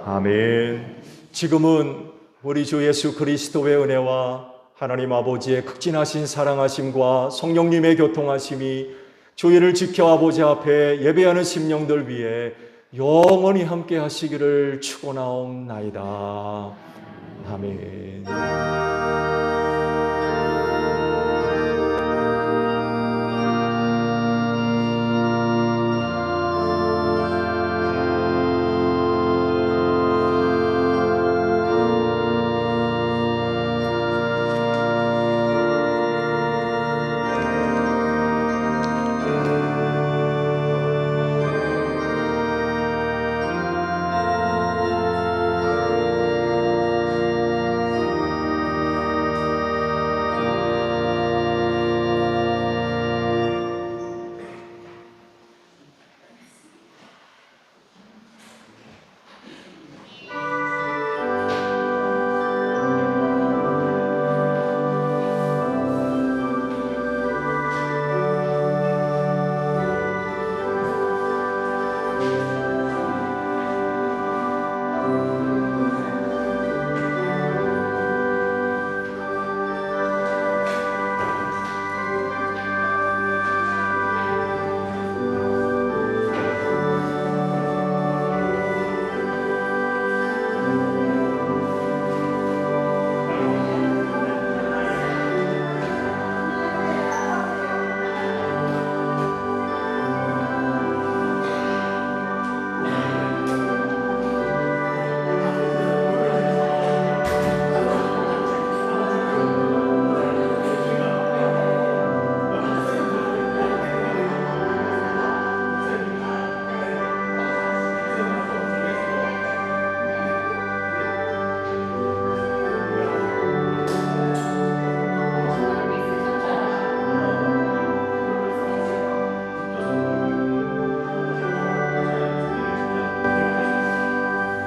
아멘. 지금은 우리 주 예수 그리스도의 은혜와 하나님 아버지의 극진하신 사랑하심과 성령님의 교통하심이 주의를 지켜 아버지 앞에 예배하는 심령들 위해 영원히 함께 하시기를 축원하옵나이다. 아멘.